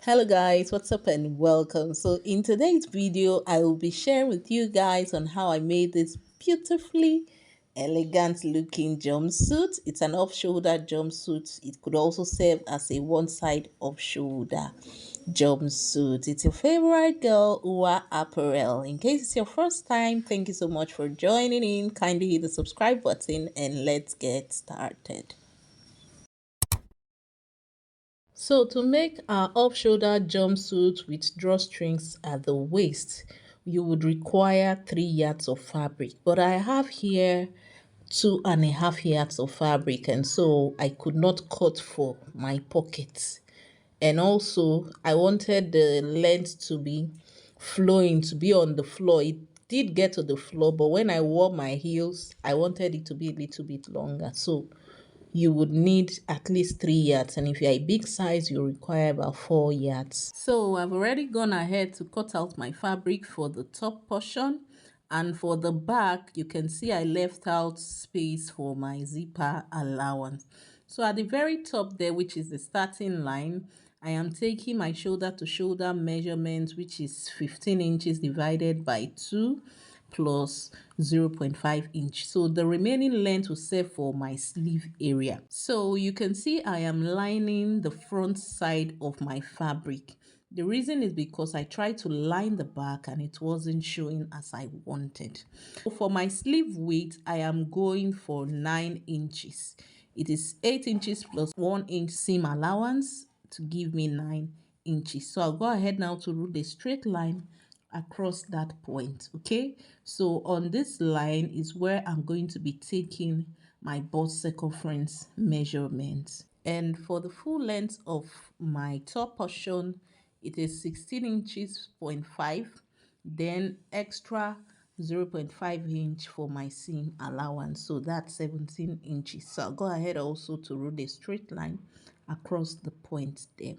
Hello guys, what's up and welcome. So in today's video, I will be sharing with you guys on how I made this beautifully elegant looking jumpsuit. It's an off-shoulder jumpsuit. It could also serve as a one-side off-shoulder jumpsuit. It's your favorite girl, Uwa Apparel. In case it's your first time, thank you so much for joining in. Kindly hit the subscribe button and let's get started. So to make our off-shoulder jumpsuit with drawstrings at the waist, you would require 3 yards of fabric. But I have here 2.5 yards of fabric, and so I could not cut for my pockets. And also, I wanted the length to be flowing, to be on the floor. It did get to the floor, but when I wore my heels, I wanted it to be a little bit longer. So you would need at least 3 yards, and if you're a big size you require about 4 yards. So I've already gone ahead to cut out my fabric for the top portion, and for the back you can see I left out space for my zipper allowance. So at the very top there, which is the starting line, I am taking my shoulder to shoulder measurement, which is 15 inches divided by 2 plus 0.5 inch. So the remaining length will serve for my sleeve area. So you can see I am lining the front side of my fabric. The reason is because I tried to line the back and it wasn't showing as I wanted. So for my sleeve width, I am going for 9 inches. It is 8 inches plus 1 inch seam allowance to give me 9 inches. So I'll go ahead now to rule a straight line across that point. Okay, so on this line is where I'm going to be taking my bust circumference measurements, and for the full length of my top portion it is 16 inches point 5, then extra 0.5 inch for my seam allowance, so that's 17 inches. So I'll go ahead also to rule a straight line across the point there.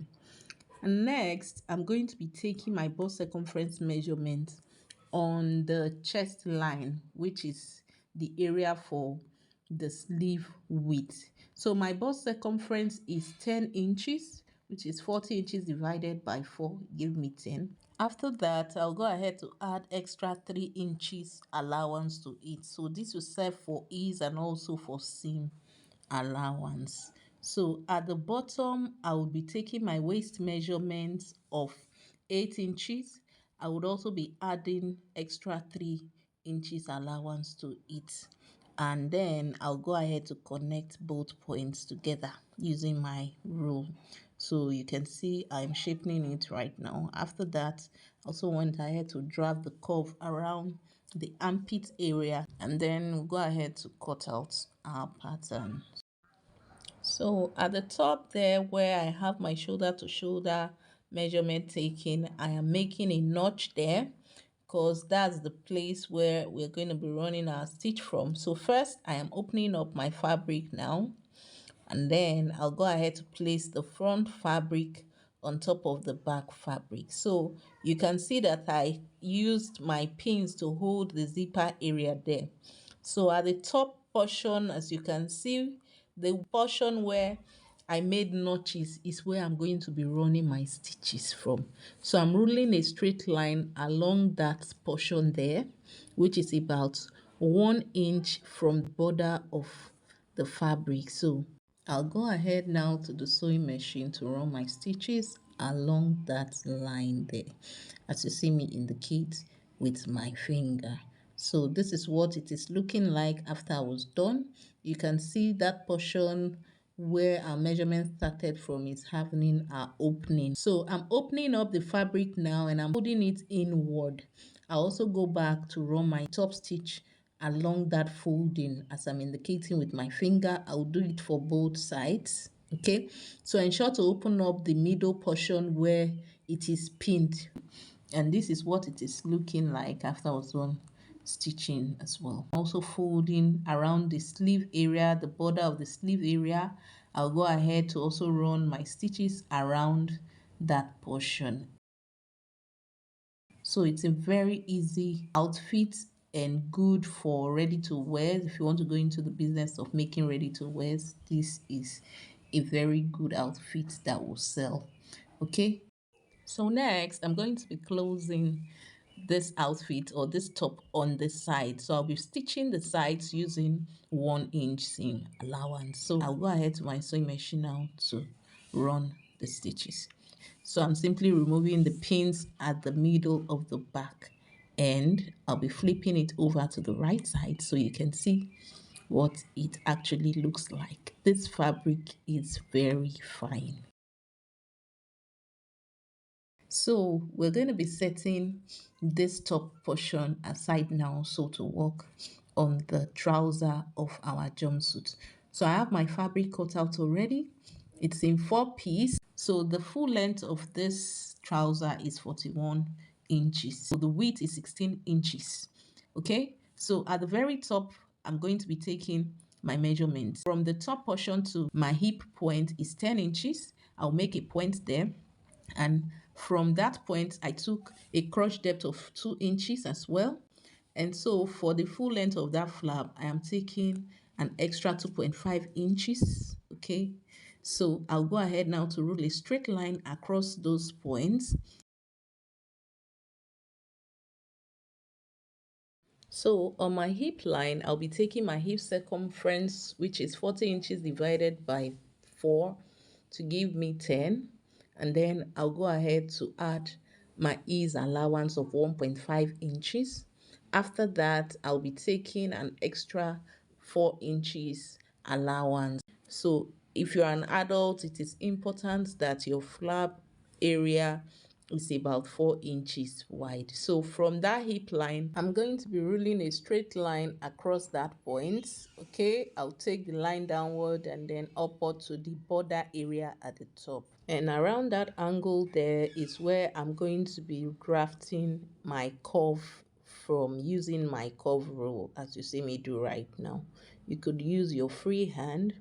And next, I'm going to be taking my bust circumference measurement on the chest line, which is the area for the sleeve width. So my bust circumference is 10 inches, which is 40 inches divided by 4, give me 10. After that, I'll go ahead to add extra 3 inches allowance to it. So this will serve for ease and also for seam allowance. So at the bottom, I will be taking my waist measurement of 8 inches. I would also be adding extra 3 inches allowance to it. And then I'll go ahead to connect both points together using my rule. So you can see I'm shaping it right now. After that, I also went ahead to drag the curve around the armpit area, and then we'll go ahead to cut out our pattern. So at the top there where I have my shoulder to shoulder measurement taken, I am making a notch there because that's the place where we're going to be running our stitch from. So first I am opening up my fabric now, and then I'll go ahead to place the front fabric on top of the back fabric. So you can see that I used my pins to hold the zipper area there. So at the top portion, as you can see, the portion where I made notches is where I'm going to be running my stitches from. So I'm ruling a straight line along that portion there, which is about 1 inch from the border of the fabric. So I'll go ahead now to the sewing machine to run my stitches along that line there, as you see me indicate with my finger. So this is what it is looking like after I was done. You can see that portion where our measurement started from is having our opening. So I'm opening up the fabric now and I'm holding it inward. I also go back to run my top stitch along that folding as I'm indicating with my finger. I'll do it for both sides. Okay, so ensure to open up the middle portion where it is pinned, and this is what it is looking like after I was done stitching as well. Also folding around the sleeve area, the border of the sleeve area, I'll go ahead to also run my stitches around that portion. So it's a very easy outfit and good for ready to wear. If you want to go into the business of making ready to wears, this is a very good outfit that will sell. Okay, So next, I'm going to be closing this outfit or this top on the side. So I'll be stitching the sides using 1 inch seam allowance. So I'll go ahead to my sewing machine now to run the stitches. So I'm simply removing the pins at the middle of the back, and I'll be flipping it over to the right side so you can see what it actually looks like. This fabric is very fine. So we're going to be setting this top portion aside now so to work on the trouser of our jumpsuit. So I have my fabric cut out already. It's in 4 pieces. So the full length of this trouser is 41 inches. So the width is 16 inches. Okay. So at the very top, I'm going to be taking my measurements. From the top portion to my hip point is 10 inches. I'll make a point there, and from that point I took a crotch depth of 2 inches as well. And so for the full length of that flap, I am taking an extra 2.5 inches. Okay, so I'll go ahead now to rule a straight line across those points. So on my hip line, I'll be taking my hip circumference, which is 40 inches divided by 4 to give me 10. And then I'll go ahead to add my ease allowance of 1.5 inches. After that, I'll be taking an extra 4 inches allowance. So if you're an adult, it is important that your flap area is about 4 inches wide. So from that hip line, I'm going to be ruling a straight line across that point. Okay, I'll take the line downward and then upward to the border area at the top. And around that angle there is where I'm going to be grafting my curve from using my curve rule, as you see me do right now. You could use your free hand.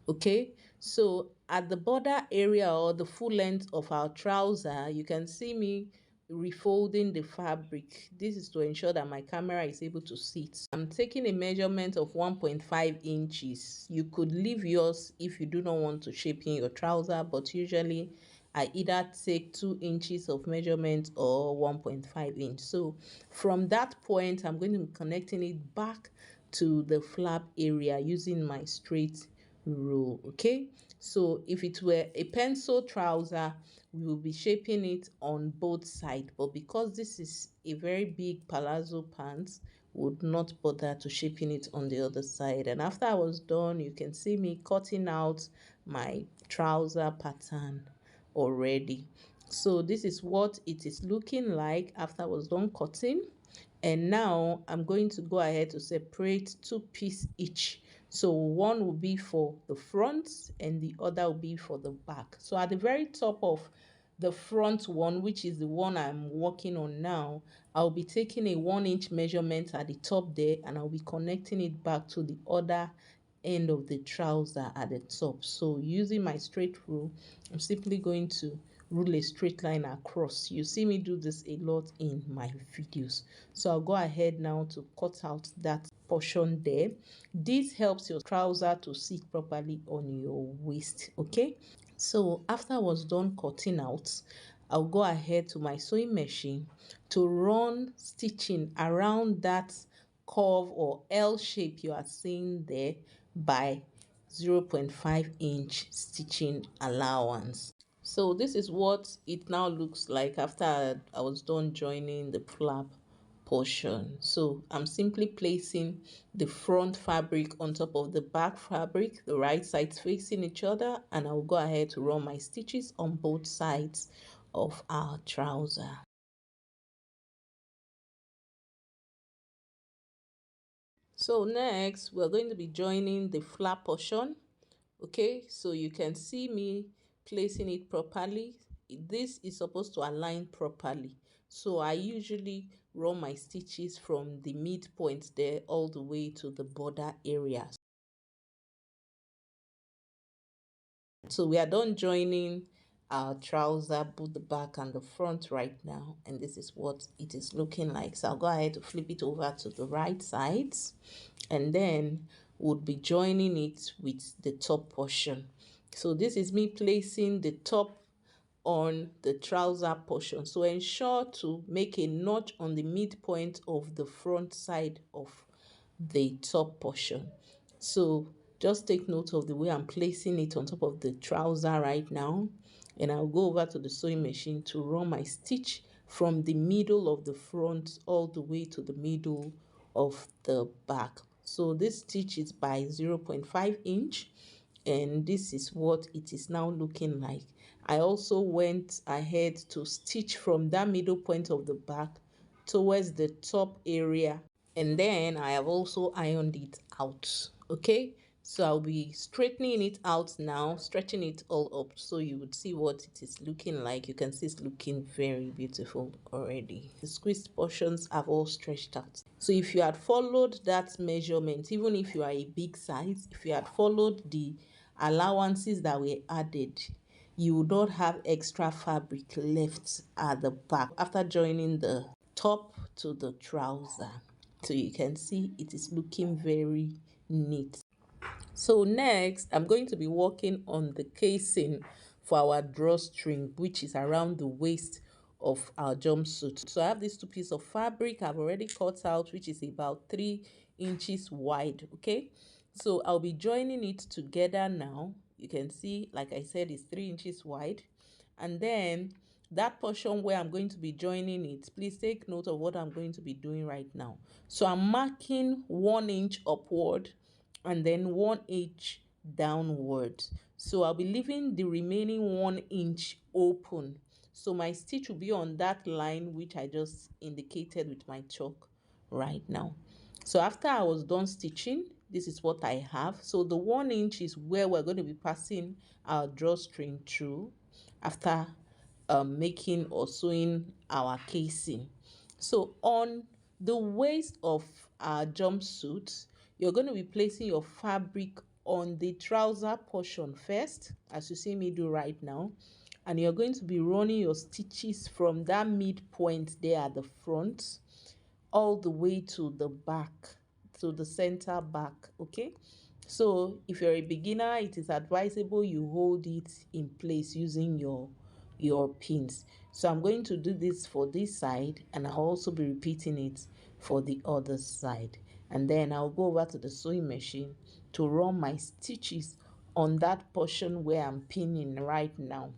Okay, so at the border area or the full length of our trouser, you can see me refolding the fabric. This is to ensure that my camera is able to see it. I'm taking a measurement of 1.5 inches. You could leave yours if you do not want to shape in your trouser, but usually I either take 2 inches of measurement or 1.5 inch. So from that point, I'm going to be connecting it back to the flap area using my straight rule. Okay, so if it were a pencil trouser, we will be shaping it on both sides, but because this is a very big palazzo pants, would not bother to shaping it on the other side. And after I was done, you can see me cutting out my trouser pattern already. So this is what it is looking like after I was done cutting. And now I'm going to go ahead to separate 2 pieces each. So one will be for the front and the other will be for the back. So at the very top of the front one, which is the one I'm working on now, I'll be taking a 1 inch measurement at the top there, and I'll be connecting it back to the other end of the trouser at the top. So using my straight rule, I'm simply going to rule a straight line across. You see me do this a lot in my videos. So I'll go ahead now to cut out that portion there. This helps your trouser to sit properly on your waist. Okay, so after I was done cutting out, I'll go ahead to my sewing machine to run stitching around that curve or L shape you are seeing there by 0.5 inch stitching allowance. So this is what it now looks like after I was done joining the flap portion. So I'm simply placing the front fabric on top of the back fabric, the right sides facing each other, and I'll go ahead to run my stitches on both sides of our trouser. So next, we're going to be joining the flap portion. Okay, so you can see me placing it properly. This is supposed to align properly. So I usually run my stitches from the midpoint there all the way to the border area. So we are done joining our trouser, both the back and the front right now, and this is what it is looking like. So I'll go ahead to flip it over to the right sides, and then we'll be joining it with the top portion. So this is me placing the top on the trouser portion. So ensure to make a notch on the midpoint of the front side of the top portion. So just take note of the way I'm placing it on top of the trouser right now. And I'll go over to the sewing machine to run my stitch from the middle of the front all the way to the middle of the back. So this stitch is by 0.5 inch, and this is what it is now looking like. I also went ahead to stitch from that middle point of the back towards the top area, and then I have also ironed it out. Okay, so I'll be straightening it out now, stretching it all up so you would see what it is looking like. You can see it's looking very beautiful already. The squeezed portions have all stretched out. So if you had followed that measurement, even if you are a big size, if you had followed the allowances that were added, you would not have extra fabric left at the back after joining the top to the trouser. So you can see it is looking very neat. So next, I'm going to be working on the casing for our drawstring, which is around the waist of our jumpsuit. So I have these two pieces of fabric I've already cut out, which is about 3 inches wide. Okay, so I'll be joining it together now. You can see, like I said, it's 3 inches wide. And then that portion where I'm going to be joining it, please take note of what I'm going to be doing right now. So I'm marking 1 inch upward and then 1 inch downward. So I'll be leaving the remaining 1 inch open. So my stitch will be on that line which I just indicated with my chalk right now. So after I was done stitching, this is what I have. So the 1 inch is where we're going to be passing our drawstring through after making or sewing our casing. So on the waist of our jumpsuit, you're going to be placing your fabric on the trouser portion first, as you see me do right now, and you're going to be running your stitches from that midpoint there at the front all the way to the back, to the center back. Okay, so if you're a beginner, it is advisable you hold it in place using your pins. So I'm going to do this for this side, and I'll also be repeating it for the other side. And then I'll go over to the sewing machine to run my stitches on that portion where I'm pinning right now.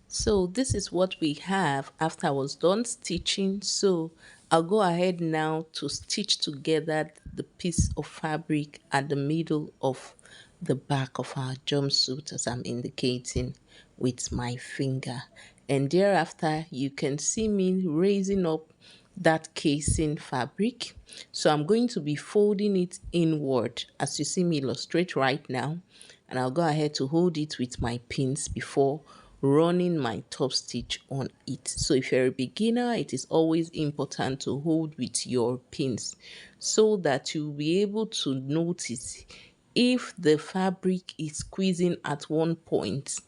So this is what we have after I was done stitching. So I'll go ahead now to stitch together the piece of fabric at the middle of the back of our jumpsuit, as I'm indicating with my finger. And thereafter, you can see me raising up that casing fabric. So I'm going to be folding it inward as you see me illustrate right now, and I'll go ahead to hold it with my pins before running my top stitch on it. So if you're a beginner, it is always important to hold with your pins so that you'll be able to notice if the fabric is squeezing at one point,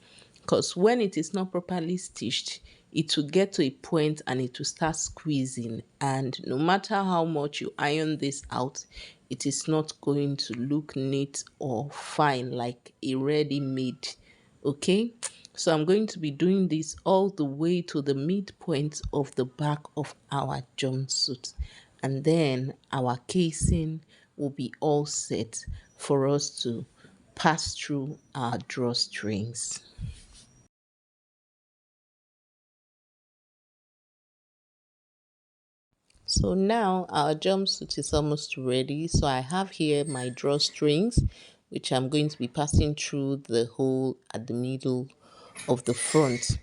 because when it is not properly stitched, it will get to a point and it will start squeezing, and no matter how much you iron this out, it is not going to look neat or fine like a ready-made. Okay, so I'm going to be doing this all the way to the midpoint of the back of our jumpsuit, and then our casing will be all set for us to pass through our drawstrings. So now our jumpsuit is almost ready. So I have here my drawstrings, which I'm going to be passing through the hole at the middle of the front.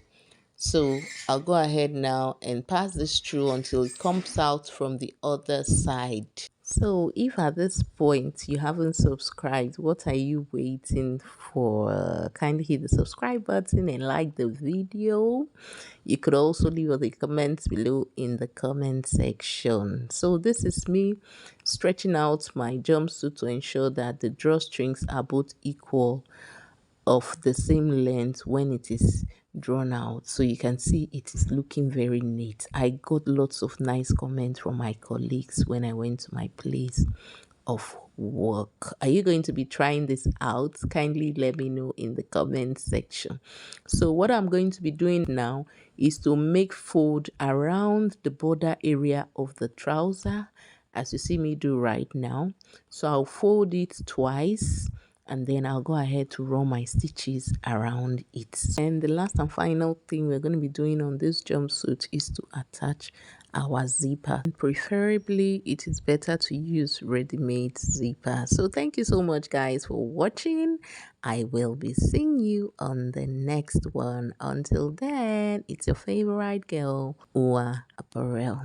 So I'll go ahead now and pass this through until it comes out from the other side. So if at this point you haven't subscribed, what are you waiting for? Kindly hit the subscribe button and like the video. You could also leave all the comments below in the comment section. So this is me stretching out my jumpsuit to ensure that the drawstrings are both equal, of the same length when it is drawn out. So you can see it is looking very neat. I got lots of nice comments from my colleagues when I went to my place of work. Are you going to be trying this out? Kindly let me know in the comment section. So what I'm going to be doing now is to make fold around the border area of the trouser, as you see me do right now. So I'll fold it twice and then I'll go ahead to run my stitches around it. And the last and final thing we're going to be doing on this jumpsuit is to attach our zipper. Preferably, it is better to use ready-made zipper. So thank you so much, guys, for watching. I will be seeing you on the next one. Until then, it's your favorite girl, Ua Apparel.